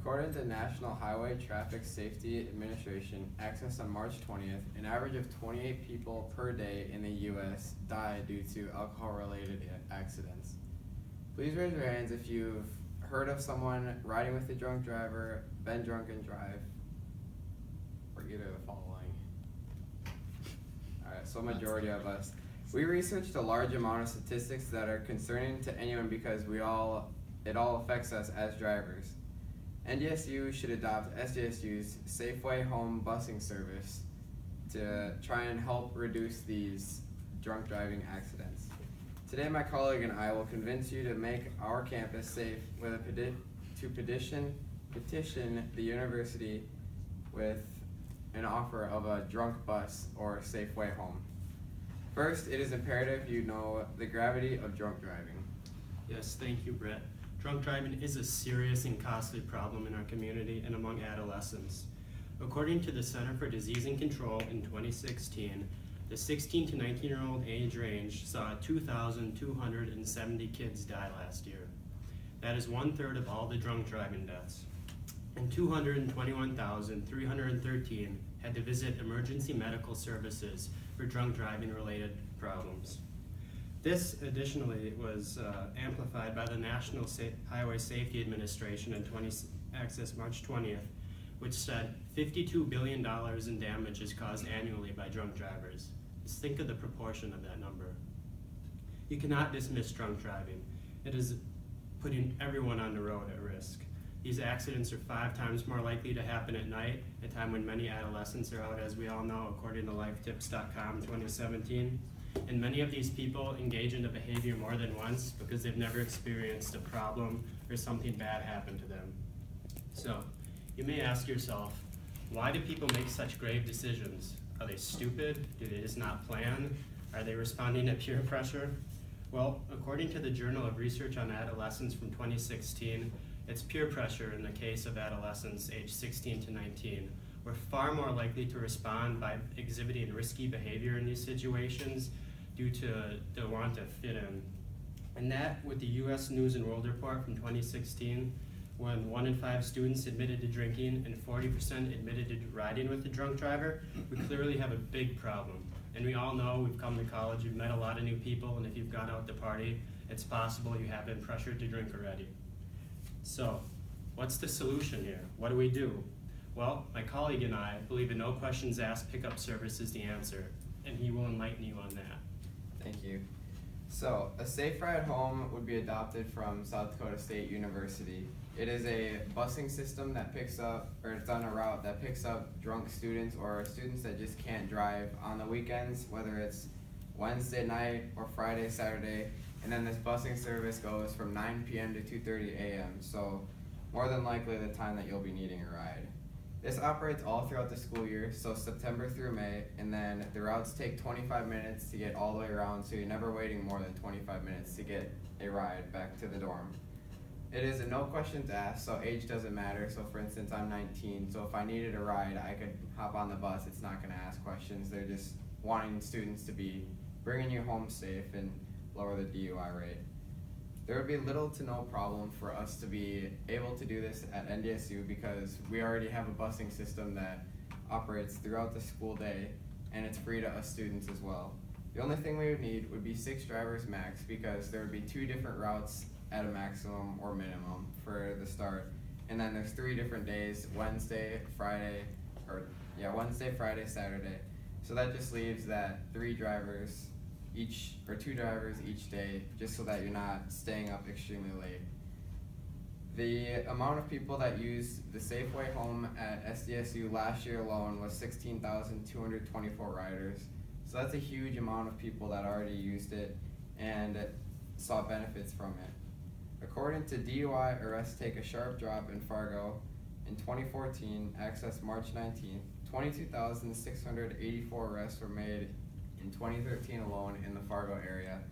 According to National Highway Traffic Safety Administration, access on March 20th, an average of 28 people per day in the U.S. die due to alcohol-related accidents. Please raise your hands if you've heard of someone riding with a drunk driver, been drunk and drive, or either of the following. Alright, so majority of us. We researched a large amount of statistics that are concerning to anyone because it all affects us as drivers. NDSU should adopt SDSU's Safeway Home busing service to try and help reduce these drunk driving accidents. Today my colleague and I will convince you to make our campus safe with to petition the university with an offer of a drunk bus or Safeway Home. First, it is imperative you know the gravity of drunk driving. Yes, thank you, Brett. Drunk driving is a serious and costly problem in our community and among adolescents. According to the Center for Disease and Control in 2016, the 16 to 19-year-old age range saw 2,270 kids die last year. That is 1/3 of all the drunk driving deaths. And 221,313 had to visit emergency medical services for drunk driving related problems. This additionally was amplified by the National Highway Safety Administration in Access March 20th, which said $52 billion in damage is caused annually by drunk drivers. Just think of the proportion of that number. You cannot dismiss drunk driving. It is putting everyone on the road at risk. These accidents are 5 times more likely to happen at night, a time when many adolescents are out, as we all know, according to lifetips.com 2017. And many of these people engage in the behavior more than once because they've never experienced a problem or something bad happen to them. So, you may ask yourself, why do people make such grave decisions? Are they stupid? Do they just not plan? Are they responding to peer pressure? Well, according to the Journal of Research on Adolescence from 2016, it's peer pressure in the case of adolescents aged 16 to 19. We're far more likely to respond by exhibiting risky behavior in these situations due to the want to fit in. And that, with the U.S. News and World Report from 2016, when 1 in 5 students admitted to drinking and 40% admitted to riding with a drunk driver, we clearly have a big problem. And we all know, we've come to college, we've met a lot of new people, and if you've gone out to party, it's possible you have been pressured to drink already. So, what's the solution here? What do we do? Well, my colleague and I believe a no questions asked pickup service is the answer, and he will enlighten you on that. Thank you. So, a Safe Ride Home would be adopted from South Dakota State University. It is a busing system that picks up, or it's on a route that picks up drunk students or students that just can't drive on the weekends, whether it's Wednesday night or Friday, Saturday, and then this busing service goes from 9 p.m. to 2:30 a.m., so more than likely the time that you'll be needing a ride. This operates all throughout the school year, so September through May, and then the routes take 25 minutes to get all the way around, so you're never waiting more than 25 minutes to get a ride back to the dorm. It is a no questions asked, so age doesn't matter. So for instance, I'm 19, so if I needed a ride, I could hop on the bus. It's not going to ask questions. They're just wanting students to be bringing you home safe and lower the DUI rate. There would be little to no problem for us to be able to do this at NDSU because we already have a busing system that operates throughout the school day, and it's free to us students as well. The only thing we would need would be 6 drivers max because there would be 2 different routes at a maximum or minimum for the start. And then there's 3 different days, Wednesday, Friday, Saturday. So that just leaves that 2 drivers each day, just so that you're not staying up extremely late. The amount of people that used the Safeway Home at SDSU last year alone was 16,224 riders. So that's a huge amount of people that already used it and saw benefits from it. According to DUI Arrests Take a Sharp Drop in Fargo, in 2014, access March 19th, 22,684 arrests were made in 2013 alone in the Fargo area.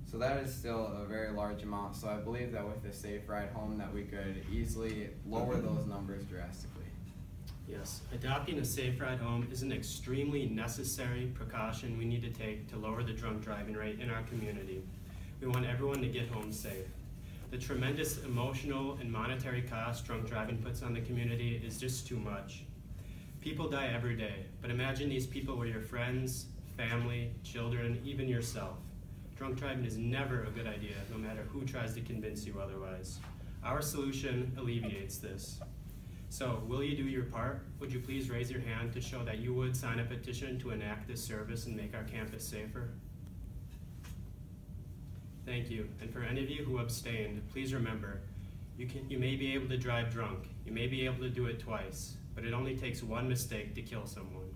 So that is still a very large amount, so I believe that with a Safe Ride Home that we could easily lower those numbers drastically. Yes, adopting a Safe Ride Home is an extremely necessary precaution we need to take to lower the drunk driving rate in our community. We want everyone to get home safe. The tremendous emotional and monetary cost drunk driving puts on the community is just too much. People die every day, but imagine these people were your friends, family, children, even yourself. Drunk driving is never a good idea, no matter who tries to convince you otherwise. Our solution alleviates this. So, will you do your part? Would you please raise your hand to show that you would sign a petition to enact this service and make our campus safer? Thank you. And for any of you who abstained, please remember, you may be able to drive drunk. You may be able to do it twice, but it only takes one mistake to kill someone.